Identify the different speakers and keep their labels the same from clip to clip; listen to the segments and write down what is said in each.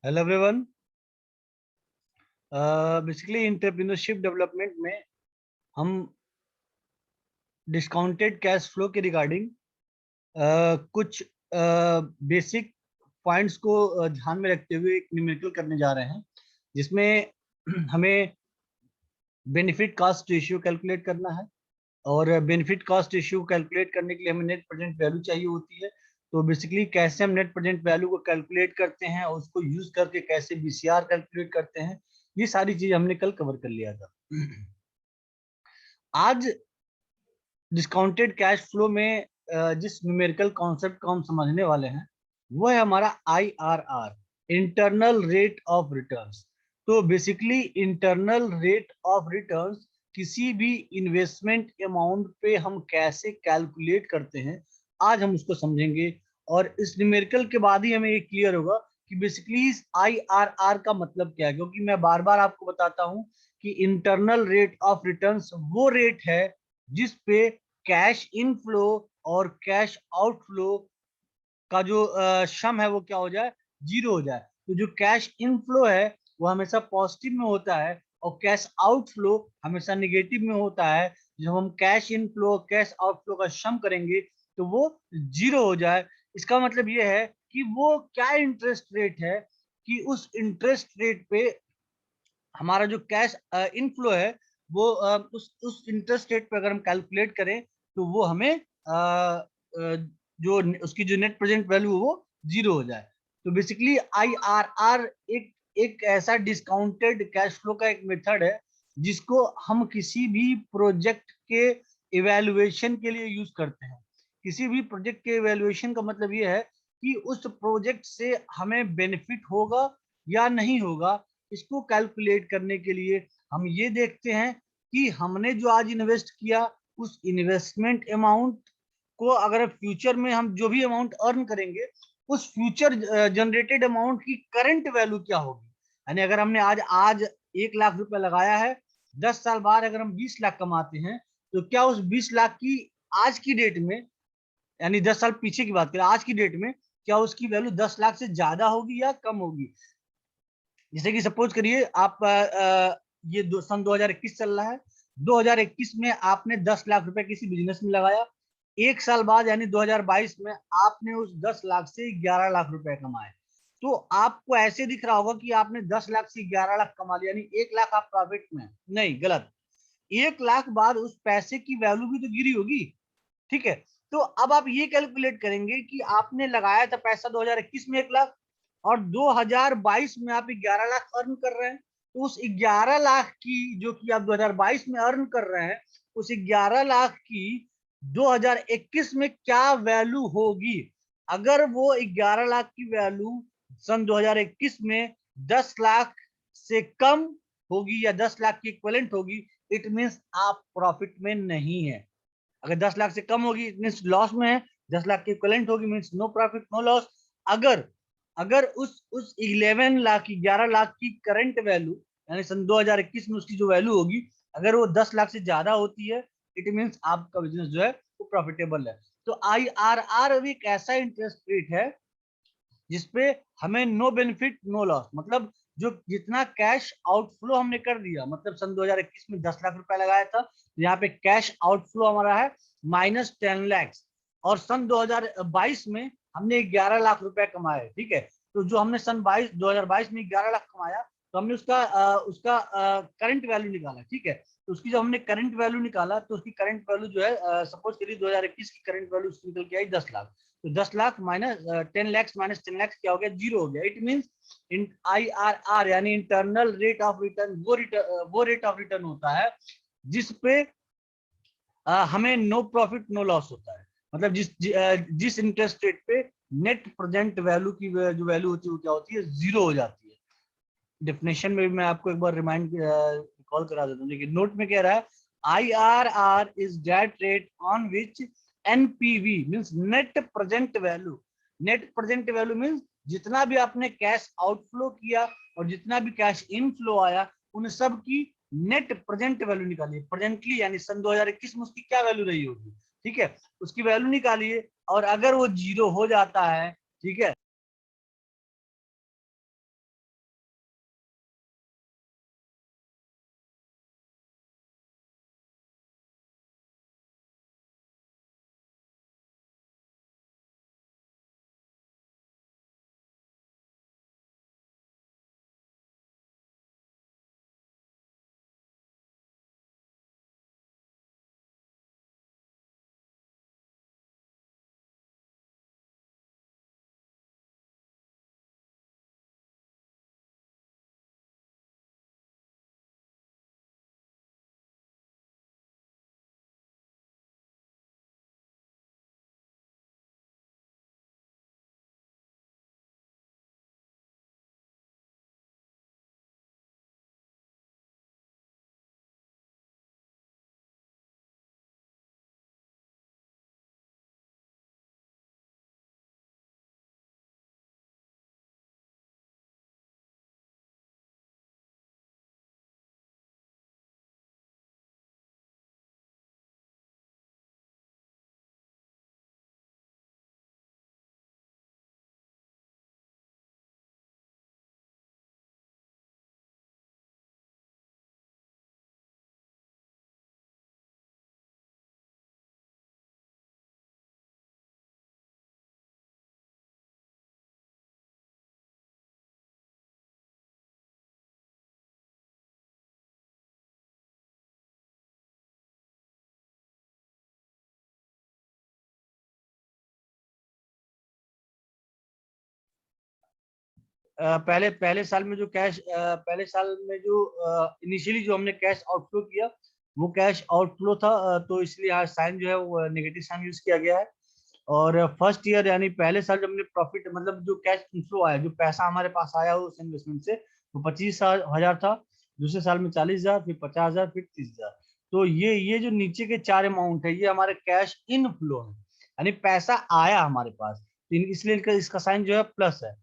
Speaker 1: Hello everyone. Basically entrepreneurship development में हम discounted cash flow के रिगार्डिंग कुछ बेसिक पॉइंट्स को ध्यान में रखते हुए एक न्यूमेरिकल करने जा रहे हैं, जिसमें हमें बेनिफिट कॉस्ट रेशियो कैलकुलेट करना है। और बेनिफिट कॉस्ट रेशियो कैलकुलेट करने के लिए हमें नेट प्रेजेंट वैल्यू चाहिए होती है। तो बेसिकली कैसे हम नेट प्रेजेंट वैल्यू को कैलकुलेट करते हैं और उसको यूज करके कैसे बीसीआर कैलकुलेट करते हैं, ये सारी चीज हमने कल कवर कर लिया था। आज डिस्काउंटेड कैश फ्लो में जिस न्यूमेरिकल कॉन्सेप्ट को हम समझने वाले हैं वो है हमारा IRR, internal rate of returns. तो basically internal rate of returns किसी भी इन्वेस्टमेंट अमाउंट पे हम कैसे कैलकुलेट करते हैं, आज हम उसको समझेंगे। और इस न्यूमेरिकल के बाद ही हमें ये क्लियर होगा कि बेसिकली इस IRR का मतलब क्या है, क्योंकि मैं बार बार आपको बताता हूं कि इंटरनल रेट ऑफ रिटर्न्स वो रेट है जिस पे कैश इनफ्लो और कैश आउटफ्लो का जो सम है वो क्या हो जाए, जीरो हो जाए। तो जो कैश इनफ्लो है वो हमेशा पॉजिटिव में होता है और कैश आउटफ्लो हमेशा निगेटिव में होता है। जब हम कैश इनफ्लो कैश आउटफ्लो का सम करेंगे तो वो जीरो हो जाए। इसका मतलब ये है कि वो क्या इंटरेस्ट रेट है कि उस इंटरेस्ट रेट पे हमारा जो कैश इनफ्लो है वो उस इंटरेस्ट रेट पे अगर हम कैलकुलेट करें तो वो हमें जो उसकी जो नेट प्रेजेंट वैल्यू है वो जीरो हो जाए। तो बेसिकली IRR एक एक ऐसा डिस्काउंटेड कैश फ्लो का एक मेथड है जिसको हम किसी भी प्रोजेक्ट के इवैल्यूएशन के लिए यूज करते हैं। किसी भी प्रोजेक्ट के इवैल्यूएशन का मतलब ये है कि उस प्रोजेक्ट से हमें बेनिफिट होगा या नहीं होगा, इसको कैलकुलेट करने के लिए हम ये देखते हैं कि हमने जो आज इन्वेस्ट किया उस इन्वेस्टमेंट अमाउंट को अगर फ्यूचर में हम जो भी अमाउंट अर्न करेंगे उस फ्यूचर जनरेटेड अमाउंट की करंट वैल्यू क्या होगी। यानी अगर हमने आज आज 1 लाख रुपए लगाया है, 10 साल बाद अगर हम 20 लाख कमाते हैं तो क्या उस 20 लाख की आज की डेट में, यानी 10 साल पीछे की बात करें, आज की डेट में क्या उसकी वैल्यू 10 लाख से ज्यादा होगी या कम होगी। जैसे कि सपोज करिए आप ये सन 2021 चल रहा है। 2021 में आपने 10 लाख रुपए किसी बिजनेस में लगाया। 1 साल बाद यानी 2022 में आपने उस 10 लाख से 11 लाख रुपए कमाए। तो आपको ऐसे दिख रहा होगा कि आपने 10 लाख से 11 लाख कमा लिया, यानी 1 लाख आप प्रॉफिट में। नहीं, गलत। 1 लाख बाद उस पैसे की वैल्यू भी तो गिरी होगी। ठीक है। तो अब आप ये कैलकुलेट करेंगे कि आपने लगाया था पैसा 2021 में 1 लाख और 2022 में आप 11 लाख अर्न कर रहे हैं। तो उस 11 लाख की जो कि आप 2022 में अर्न कर रहे हैं, उस 11 लाख की 2021 में क्या वैल्यू होगी। अगर वो 11 लाख की वैल्यू सन 2021 में 10 लाख से कम होगी या 10 लाख की इक्विवेलेंट होगी, इट मीन्स आप प्रॉफिट में नहीं है। अगर 10 लाख से कम होगी मीन्स लॉस में है, 10 लाख की इक्विवेलेंट होगी means no profit no loss. अगर अगर उस 11 लाख की करंट वैल्यू यानी सन 2021 में उसकी जो वैल्यू होगी अगर वो 10 लाख से ज्यादा होती है, इट मीन्स आपका बिजनेस जो है वो प्रॉफिटेबल है। तो IRR भी एक ऐसा इंटरेस्ट रेट है जिसपे हमें नो बेनिफिट नो लॉस, मतलब जो जितना कैश आउटफ्लो हमने कर दिया, मतलब सन 2021 में 10 लाख रुपए लगाया था तो यहाँ पे कैश आउटफ्लो हमारा है -10 लाख। और सन 2022 में हमने 11 लाख रुपए कमाए। ठीक है। तो जो हमने सन 2022 में 11 लाख कमाया तो हमने उसका करंट वैल्यू निकाला। ठीक है। तो उसकी जब हमने करंट वैल्यू निकाला तो उसकी करंट वैल्यू जो है सपोज करिए 2021 की करंट वैल्यू उसकी निकल के आई 10 लाख। तो 10 लाख माइनस 10 लाख माइनस 10 लाख क्या हो गया, जीरो हो गया। इट मीन्स IRR यानी इंटरनल रेट ऑफ रिटर्न वो रेट ऑफ रिटर्न होता है जिसपे हमें नो प्रॉफिट नो लॉस होता है। मतलब जिस इंटरेस्ट रेट पे नेट प्रेजेंट वैल्यू की जो वैल्यू होती है वो क्या होती है, जीरो हो जाती है। डेफिनेशन में भी मैं आपको एक बार रिमाइंड कॉल करा देता हूँ। देखिए नोट में कह रहा है IRR is that rate on which NPV means net present value. Net present value means जितना भी आपने कैश आउटफ्लो किया और जितना भी कैश इनफ्लो आया उन सब की नेट प्रेजेंट वैल्यू निकालिए। प्रेजेंटली यानी सन 2021 में उसकी क्या वैल्यू रही होगी। ठीक है। उसकी वैल्यू निकालिए और अगर वो जीरो हो जाता है, ठीक है, पहले पहले साल में जो कैश पहले साल में जो इनिशियली जो हमने कैश आउटफ्लो किया वो कैश आउटफ्लो था, तो इसलिए यहाँ साइन जो है वो नेगेटिव साइन यूज किया गया है। और फर्स्ट ईयर यानी पहले साल जब हमने प्रॉफिट मतलब जो कैश इनफ्लो आया, जो पैसा हमारे पास आया उस इन्वेस्टमेंट से, वो 25,000 था। दूसरे साल में 40,000, फिर 50,000, फिर 30,000। तो ये जो नीचे के चार अमाउंट है, ये हमारे कैश इनफ्लो है, यानी पैसा आया हमारे पास, तो इसलिए इसका साइन जो है प्लस है।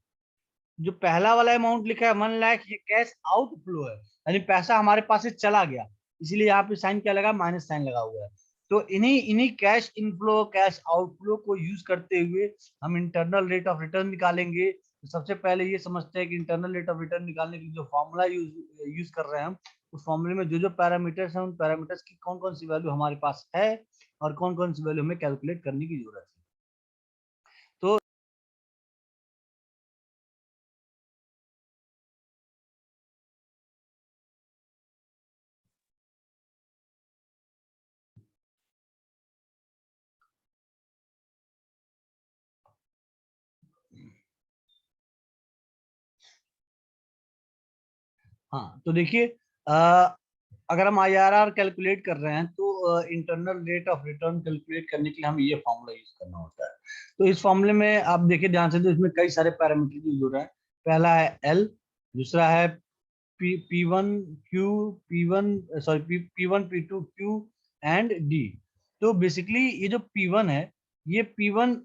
Speaker 1: जो पहला वाला अमाउंट लिखा है 1 लाख, ये कैश आउटफ्लो है, यानी पैसा हमारे पास से चला गया, इसलिए यहाँ पे साइन क्या लगा, माइनस साइन लगा हुआ है। तो इन्हीं इन्हीं कैश इनफ्लो कैश आउटफ्लो को यूज करते हुए हम इंटरनल रेट ऑफ रिटर्न निकालेंगे। तो सबसे पहले ये समझते हैं कि इंटरनल रेट ऑफ रिटर्न निकालने के लिए जो फॉर्मूला यूज कर रहे हैं हम, उस फॉर्मूले में जो जो पैरामीटर्स हैं उन पैरामीटर्स की कौन कौन सी वैल्यू हमारे पास है और कौन कौन सी वैल्यू हमें कैलकुलेट करने की जरूरत है। तो हाँ, तो देखिए, अगर हम IRR कैलकुलेट कर रहे हैं तो internal rate of return calculate करने के लिए हमें ये फॉर्मूला यूज करना होता है। तो इस फॉर्मूले में आप देखिए ध्यान से, तो इसमें कई सारे पैरामीटर यूज हो रहा है। पहला है एल, दूसरा है P1 Q, P1 sorry P1 P2 Q and D। तो बेसिकली ये जो P1 है, ये P1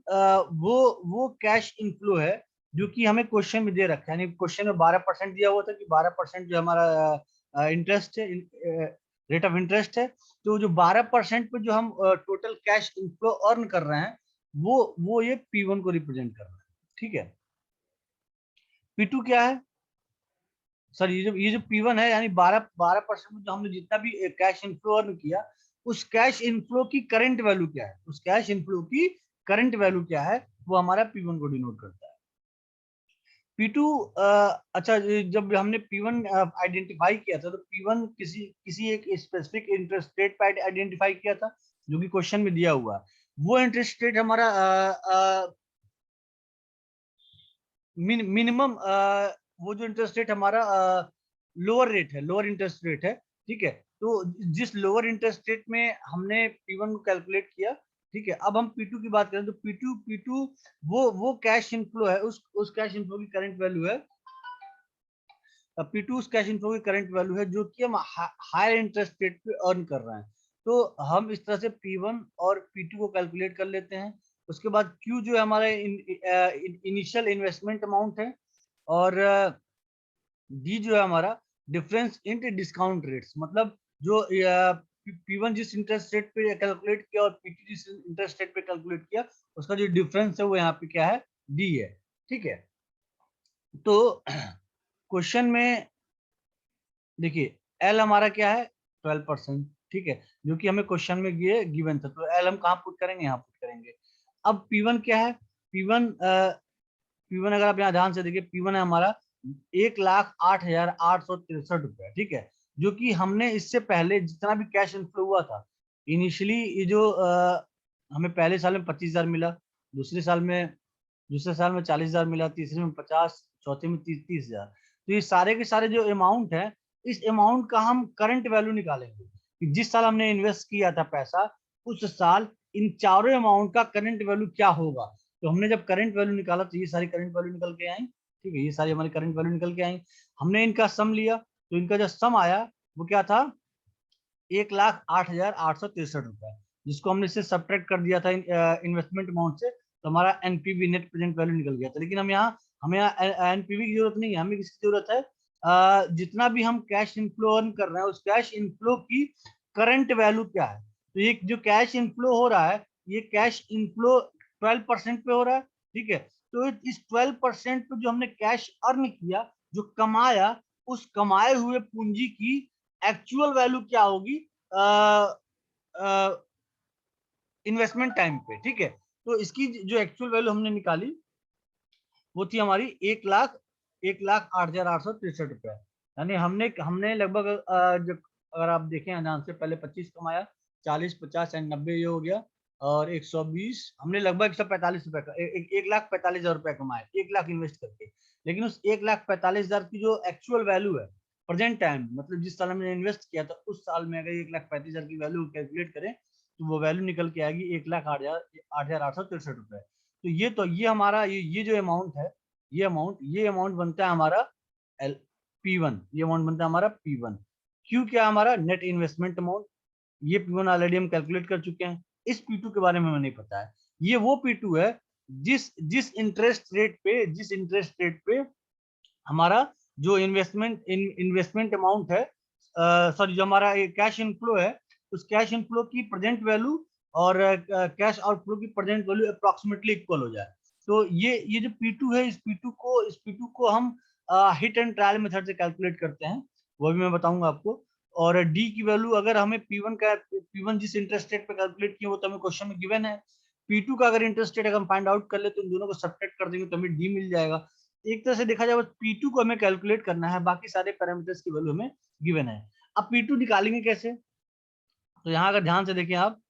Speaker 1: वो कैश इनफ्लो है जो कि हमें क्वेश्चन में दे रखा है। यानी क्वेश्चन में 12% दिया हुआ था कि 12% जो हमारा इंटरेस्ट है, रेट ऑफ इंटरेस्ट है। तो जो 12% पे जो हम टोटल कैश इनफ्लो अर्न कर रहे हैं, वो ये P1 को रिप्रेजेंट कर रहा है। ठीक है, P2 क्या है सर, ये जो P1 है, यानी 12% में जो हमने जितना भी कैश इनफ्लो अर्न किया, उस कैश इनफ्लो की करंट वैल्यू क्या है, उस कैश इनफ्लो की करंट वैल्यू क्या है, वो हमारा P1 को डिनोट करता है। P2, अच्छा, जब हमने P1 आइडेंटिफाई किया था, तो P1 किसी किसी एक स्पेसिफिक इंटरेस्ट रेट पर आइडेंटिफाई किया था जो कि क्वेश्चन में दिया हुआ है। वो इंटरेस्ट रेट हमारा मिनिमम, वो जो इंटरेस्ट रेट हमारा लोअर रेट है, लोअर इंटरेस्ट रेट है। ठीक है, तो जिस लोअर इंटरेस्ट रेट में हमने P1 को कैलकुलेट किया, ठीक है, अब हम P2 की बात करें तो P2 वो कैश इनफ्लो है, उस कैश इनफ्लो की करंट वैल्यू है। P2 उस कैश इनफ्लो की करंट वैल्यू है जो कि हम हायर इंटरेस्ट रेट पे अर्न कर रहे हैं। तो हम इस तरह से P1 और P2 को कैलकुलेट कर लेते हैं। उसके बाद Q जो है हमारा इनिशियल इन्वेस्टमेंट अमाउंट है, और डी जो है हमारा डिफरेंस इन डिस्काउंट रेट्स, मतलब जो P1 जिस इंटरेस्ट रेट पे कैलकुलेट किया और P2 जिस इंटरेस्ट रेट पे कैलकुलेट किया, उसका जो डिफरेंस है वो यहाँ पे क्या है, डी है। ठीक है, तो क्वेश्चन में देखिए एल हमारा क्या है, 12%। ठीक है, जो कि हमें क्वेश्चन में गिवन था, तो एल हम कहाँ पुट करेंगे, यहाँ पुट करेंगे। अब P1 क्या है, P1 अगर आप यहाँ ध्यान से देखिए, P1 है हमारा 1,08,863 रुपए। ठीक है, जो कि हमने इससे पहले जितना भी कैश इनफ्लो हुआ था, इनिशियली ये जो हमें पहले साल में 25,000 मिला, दूसरे साल में 40,000 मिला, तीसरे में 50, चौथे में 30,000। तो ये सारे के सारे जो अमाउंट है, इस अमाउंट का हम करंट वैल्यू निकालेंगे कि जिस साल हमने इन्वेस्ट किया था पैसा, उस साल इन चारों अमाउंट का करंट वैल्यू क्या होगा। तो हमने जब करंट वैल्यू निकाला तो ये सारी करंट वैल्यू निकल के आई। ठीक है, ये सारी हमारी करंट वैल्यू निकल के आई। हमने इनका सम लिया, तो इनका जो सम आया वो क्या था, 1,08,863 रुपए, जिसको हमने इससे सब्ट्रैक्ट कर दिया था इन्वेस्टमेंट अमाउंट से, तो हमारा एनपीवी नेट प्रेजेंट वैल्यू निकल गया था। लेकिन हमें यहाँ एनपीवी की जरूरत नहीं है, हमें किसकी जरूरत है, जितना भी हम कैश इनफ्लो अर्न कर रहे हैं उस कैश इनफ्लो की करंट वैल्यू क्या है। तो ये जो कैश इनफ्लो हो रहा है, ये कैश इनफ्लो 12% पे हो रहा है। ठीक है, तो इस 12% पे जो हमने कैश अर्न किया, जो कमाया, उस कमाए हुए पूंजी की एक्चुअल वैल्यू क्या होगी इन्वेस्टमेंट टाइम पे। ठीक है, तो इसकी जो एक्चुअल वैल्यू हमने निकाली वो थी हमारी 1,08,863 रुपए। यानी हमने हमने लगभग जब अगर आप देखें ध्यान से, पहले 25 कमाया, 40, 50 एंड 90 ये हो गया, और 120, हमने लगभग 145 रुपए का 1,45,000 रुपए कमाए 1 लाख इन्वेस्ट करके। लेकिन उस 1,45,000 की जो एक्चुअल वैल्यू है प्रेजेंट टाइम, मतलब जिस साल हमने इन्वेस्ट किया था उस साल में अगर 1,35,000 की वैल्यू कैलकुलेट करें तो वो वैल्यू निकल के आएगी 1,08,863 रुपए। तो ये हमारा ये जो अमाउंट है, ये अमाउंट बनता है हमारा P1, ये अमाउंट बनता है हमारा P1। क्यों, क्या हमारा नेट इन्वेस्टमेंट अमाउंट, ये P1 ऑलरेडी हम कैलकुलेट कर चुके हैं। इस P2 के बारे में हमें नहीं पता है। ये वो P2 है जिस इंटरेस्ट रेट पे हमारा जो इन्वेस्टमेंट अमाउंट है, सॉरी, जो हमारा कैश इनफ्लो है, उस कैश इनफ्लो की प्रेजेंट वैल्यू और कैश आउटफ्लो की प्रेजेंट वैल्यू अप्रोक्सीमेटली इक्वल हो जाए। तो ये जो P2 है, इस P2 को हम हिट एंड ट्रायल मेथड से कैलकुलेट करते हैं, वो भी मैं बताऊंगा आपको। और डी की वैल्यू अगर हमें P1 जिस इंटरेस्ट रेट पे कैलकुलेट किया वो तो हमें क्वेश्चन में गिवन है। P2 का अगर इंटरेस्ट रेट अगर हम फाइंड आउट कर ले तो इन दोनों को सब्ट्रैक्ट कर देंगे तो हमें डी मिल जाएगा। एक तरह से देखा जाए P2 को हमें कैलकुलेट करना है, बाकी सारे पैरामीटर्स की वैल्यू हमें गिवन है। अब P2 निकालेंगे कैसे, तो यहाँ अगर ध्यान से देखें आप,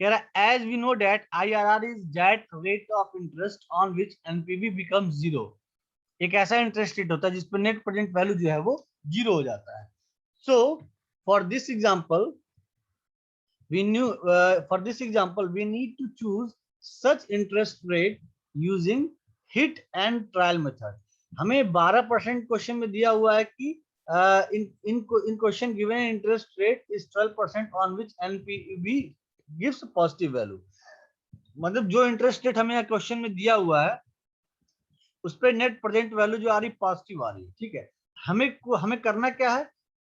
Speaker 1: कह रहा है as we know that IRR is that rate of interest on which NPV becomes zero. एक ऐसा इंटरेस्ट रेट होता है जिस पर नेट प्रेजेंट वैल्यू जो है वो जीरो हो जाता है। So for this example we need to choose such interest rate using hit and trial method। हमें 12% क्वेश्चन में दिया हुआ है कि in question given interest rate is 12% on which NPV gives positive value। मतलब जो इंटरेस्ट रेट हमें question में दिया हुआ है उस पर नेट प्रेजेंट वैल्यू जो आ रही पॉजिटिव आ रही है, ठीक है। हमें करना क्या है,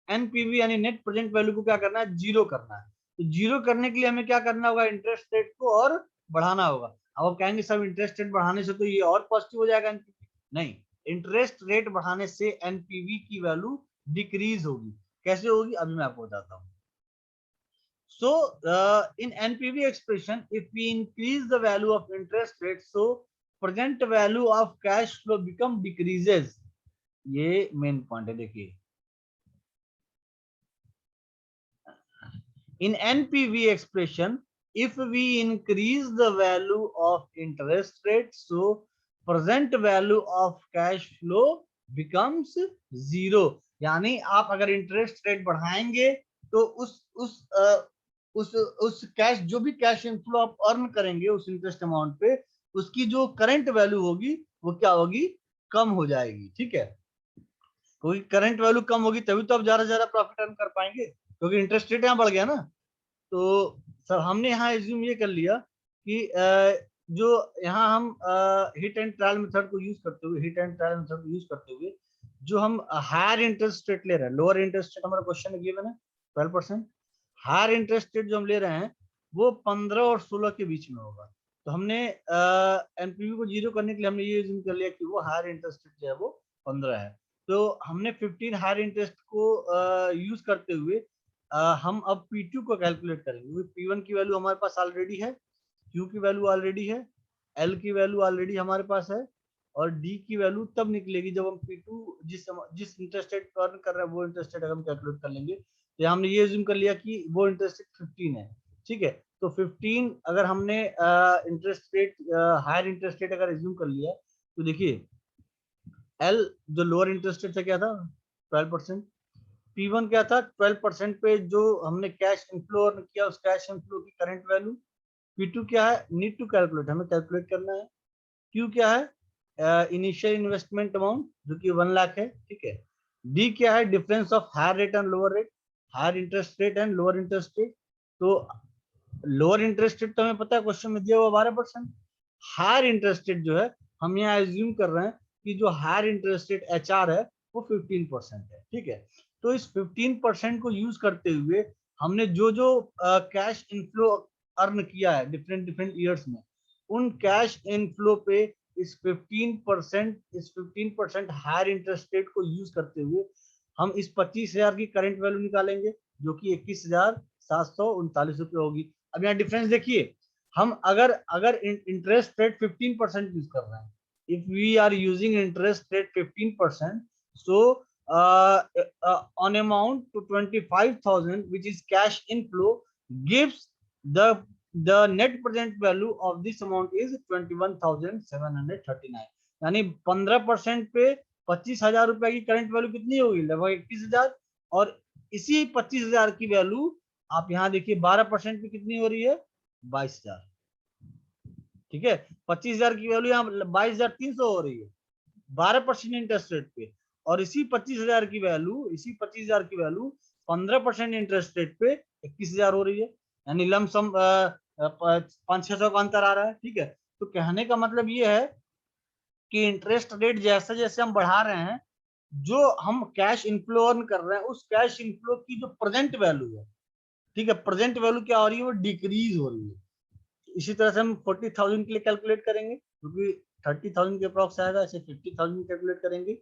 Speaker 1: एनपीवी यानी नेट प्रेजेंट वैल्यू को क्या करना है, जीरो करना है। तो जीरो करने के लिए हमें क्या करना होगा, इंटरेस्ट रेट को और बढ़ाना होगा। अब आप कहेंगे सब इंटरेस्ट रेट बढ़ाने से तो ये और पॉजिटिव हो जाएगा एनपीवी, नहीं, इंटरेस्ट रेट बढ़ाने से एनपीवी की वैल्यू डिक्रीज होगी। कैसे होगी अभी मैं आपको बताता हूँ। So in NPV expression, if we increase the value of interest rate, so present value of cash flow become decreases। ये मेन पॉइंट है, देखिए in NPV expression, if we increase the value of interest rate, so present value of cash flow becomes zero। यानी आप अगर interest rate बढ़ाएंगे तो उस cash, जो भी कैश इनफ्लो आप अर्न करेंगे उस इंटरेस्ट अमाउंट पे, उसकी जो करंट वैल्यू होगी वो क्या होगी, कम हो जाएगी, ठीक है। क्योंकि करंट वैल्यू कम होगी तभी तो आप ज्यादा प्रॉफिट अर्न कर पाएंगे, क्योंकि इंटरेस्ट रेट यहाँ बढ़ गया ना। तो सर हमने यहाँ एज्यूम ये कर लिया कि जो यहाँ हम हिट एंड ट्रायल मेथड को यूज करते हुए जो हम हायर इंटरेस्ट रेट ले रहे हैं, लोअर इंटरेस्ट रेट हमारा क्वेश्चन में गिवन है 12%, हायर इंटरेस्ट रेट जो हम ले रहे हैं वो 15 और 16 के बीच में होगा। तो हमने एनपीवी को जीरो करने के लिए हमने ये एज्यूम कर लिया कि वो हायर इंटरेस्ट रेट जो है वो 15 है। तो हमने 15 हायर इंटरेस्ट को यूज करते हुए हम अब P2 को कैलकुलेट करेंगे। P1 की वैल्यू हमारे पास ऑलरेडी है, Q की वैल्यू ऑलरेडी है, L की वैल्यू ऑलरेडी हमारे पास है, और D की वैल्यू तब निकलेगी जब हम P2 जिस इंटरेस्ट रेट अर्न कर रहे हैं वो इंटरेस्ट रेट हम कैलकुलेट कर लेंगे। तो हमने ये अज्यूम कर लिया कि वो इंटरेस्ट रेट 15 है, ठीक है। तो 15 अगर हमने interest rate higher interest rate अगर अज्यूम कर लिया तो देखिए L जो लोअर इंटरेस्ट रेट था क्या था 12%, P1 क्या था 12% पे जो हमने कैश इनफ्लो अर्न किया उस कैश इनफ्लो की करंट वैल्यू। P2 क्या है, नीड टू कैलकुलेट, हमें कैलकुलेट करना है। Q क्या है, इनिशियल इन्वेस्टमेंट अमाउंट जो कि 1 लाख है, ठीक है। D क्या है, difference of higher rate and lower rate, higher interest rate and lower interest rate. तो लोअर इंटरेस्ट रेट तो हमें पता है क्वेश्चन में दिया हुआ 12%, हायर इंटरेस्ट रेट जो है हम यहाँ एज्यूम कर रहे हैं कि जो हायर इंटरेस्ट रेट HR है वो 15% है, ठीक है। तो इस 15% को यूज करते हुए हमने जो कैश इनफ्लो अर्न किया है डिफरेंट ईयर्स में, उन कैश इनफ्लो पे इस 15% हायर इंटरेस्ट रेट को यूज करते हुए हम इस 25,000 की करंट वैल्यू निकालेंगे जो कि 21,739 रुपये होगी। अब यहाँ डिफरेंस देखिए, हम अगर इंटरेस्ट रेट 15% यूज कर रहे हैं, if we are using interest rate 15%, so on amount to 25,000 which is cash inflow gives the the net present value of this amount is 21,739, यानी 15% पे 25,000 रुपए की करंट वैल्यू कितनी होगी, लगभग 21,000। और इसी 25,000 की वैल्यू आप यहाँ देखिए 12% पे कितनी हो रही है, 22,000। ठीक है, 25,000 की वैल्यू यहाँ 22,300 हो रही है 12% इंटरेस्ट रेट पे। और इसी 25,000 की वैल्यू 15% इंटरेस्ट रेट पे 21,000 हो रही है, यानी लमसम 500-600 का अंतर आ रहा है। ठीक है, तो कहने का मतलब ये है कि इंटरेस्ट रेट जैसे जैसे हम बढ़ा रहे हैं, जो हम कैश इनफ्लो अर्न कर रहे हैं, उस कैश इनफ्लो की जो प्रेजेंट वैल्यू है, ठीक है, प्रेजेंट वैल्यू क्या हो रही है, वो डिक्रीज हो रही है। इसी तरह से हम 40,000 के लिए कैलकुलेट करेंगे, क्योंकि 30,000 के अप्रॉक्स आएगा, ऐसे 50,000 कैलकुलेट करेंगे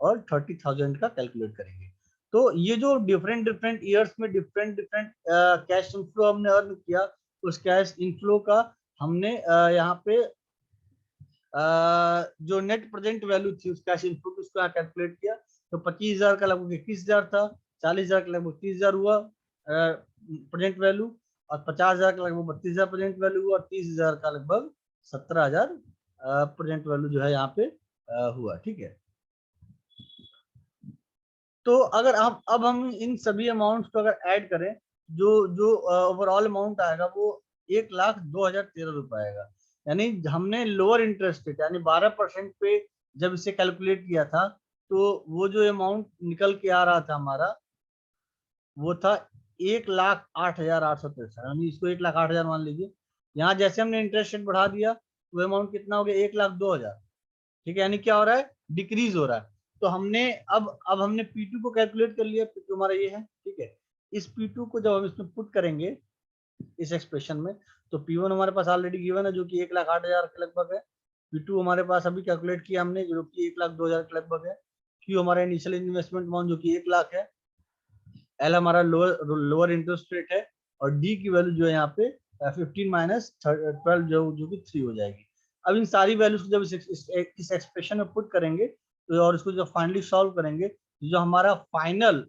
Speaker 1: और 30,000 का कैलकुलेट करेंगे। तो ये जो डिफरेंट डिफरेंट ईयर्स में डिफरेंट डिफरेंट कैश इनफ्लो हमने अर्न किया, उस कैश इनफ्लो का हमने यहाँ पे जो नेट प्रेजेंट वैल्यू थी उस कैश इनफ्लो की, उसको कैलकुलेट किया। तो 25,000 का लगभग 21,000 था, 40,000 का लगभग 30,000 हुआ प्रेजेंट वैल्यू, और 50,000 का लगभग 32,000 प्रेजेंट वैल्यू हुआ, और 30,000 का लगभग 17,000 प्रेजेंट वैल्यू जो है यहाँ पे हुआ। ठीक है, तो अगर हम इन सभी अमाउंट्स को अगर ऐड करें, जो जो ओवरऑल अमाउंट आएगा वो 1,02,013 रुपए आएगा। यानी हमने लोअर इंटरेस्ट रेट यानी 12% पे जब इसे कैलकुलेट किया था, तो वो जो अमाउंट निकल के आ रहा था हमारा, वो था 1,08,863, यानी इसको 1,08,000 मान लीजिए। यहाँ जैसे हमने इंटरेस्ट रेट बढ़ा दिया, वो अमाउंट कितना हो गया, 1,02,000। ठीक है, यानी क्या हो रहा है, डिक्रीज हो रहा है। तो हमने अब हमने P2 को कैलकुलेट कर लिया, P2 हमारा ये है। ठीक है, इस P2 को जब हम इसमें पुट करेंगे इस एक्सप्रेशन में, तो P1 हमारे पास ऑलरेडी गिवन है जो कि 1,08,000 के लगभग है। P2 हमारे पास अभी कैलकुलेट किया हमने जो कि 1,02,000 के लगभग है। Q हमारा इनिशियल इन्वेस्टमेंट अमाउंट जो कि 1,00,000 है। L हमारा लोअर इंटरेस्ट रेट है, और D की वैल्यू जो है यहाँ पे 15 माइनस 12 जो कि 3 हो जाएगी। अब इन सारी वैल्यूज को जब इस एक्सप्रेशन में पुट करेंगे, तो और इसको जब फाइनली सॉल्व करेंगे, तो जो हमारा फाइनल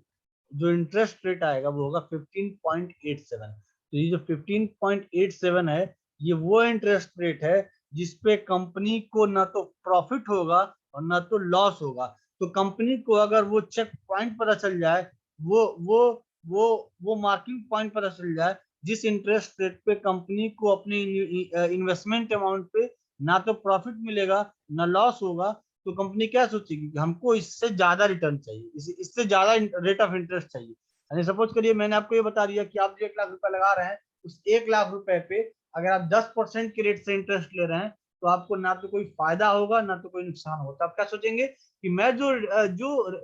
Speaker 1: जो इंटरेस्ट रेट आएगा वो होगा 15.87। तो ये जो 15.87 है, ये वो इंटरेस्ट रेट है जिसपे कंपनी को ना तो प्रॉफिट होगा और ना तो लॉस होगा। तो कंपनी को अगर वो चेक पॉइंट पता चल जाए, वो वो वो मार्किंग पॉइंट पता चल जाए जिस इंटरेस्ट रेट पे कंपनी को अपनी इन्वेस्टमेंट अमाउंट पे ना तो प्रॉफिट मिलेगा ना लॉस होगा, तो कंपनी क्या सोचेगी कि हमको इससे ज्यादा रिटर्न चाहिए, इससे ज्यादा रेट ऑफ इंटरेस्ट चाहिए। यानी सपोज करिए मैंने आपको ये बता दिया कि आप जो 1,00,000 रुपए लगा रहे हैं, उस 1,00,000 रुपए पे अगर आप 10% के रेट से इंटरेस्ट ले रहे हैं, तो आपको ना तो कोई फायदा होगा ना तो कोई नुकसान होगा। तो आप क्या सोचेंगे कि मैं जो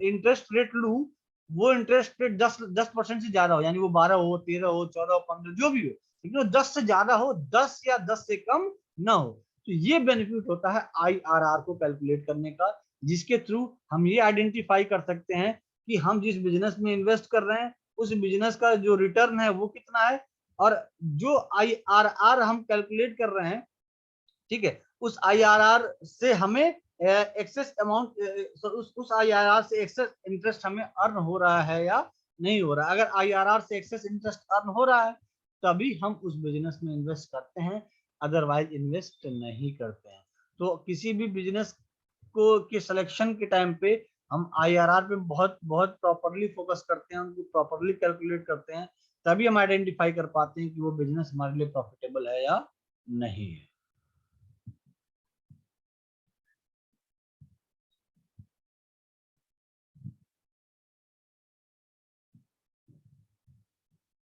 Speaker 1: इंटरेस्ट रेट लूं, वो इंटरेस्ट रेट 10% से ज्यादा हो, यानी वो 12 हो, 13 हो, 14 हो, 15 जो भी हो, लेकिन वो 10 से ज्यादा हो, 10 या 10 से कम ना हो। तो ये बेनिफिट होता है IRR को कैलकुलेट करने का, जिसके थ्रू हम ये आइडेंटिफाई कर सकते हैं कि हम जिस बिजनेस में इन्वेस्ट कर रहे हैं उस बिजनेस का जो रिटर्न है वो कितना है, और जो IRR हम कैलकुलेट कर रहे हैं, ठीक है, उस IRR से हमें एक्सेस अमाउंट, उस IRR से एक्सेस इंटरेस्ट हमें अर्न हो रहा है या नहीं हो रहा है। अगर IRR से एक्सेस इंटरेस्ट अर्न हो रहा है, तभी हम उस बिजनेस में इन्वेस्ट करते हैं, अदरवाइज इन्वेस्ट नहीं करते हैं। तो किसी भी बिजनेस को के सिलेक्शन के टाइम पे हम IRR पे बहुत बहुत प्रॉपरली फोकस करते हैं, उनको प्रॉपरली कैलकुलेट करते हैं, तभी हम आइडेंटिफाई कर पाते हैं कि वो बिजनेस हमारे लिए प्रॉफिटेबल है या नहीं है।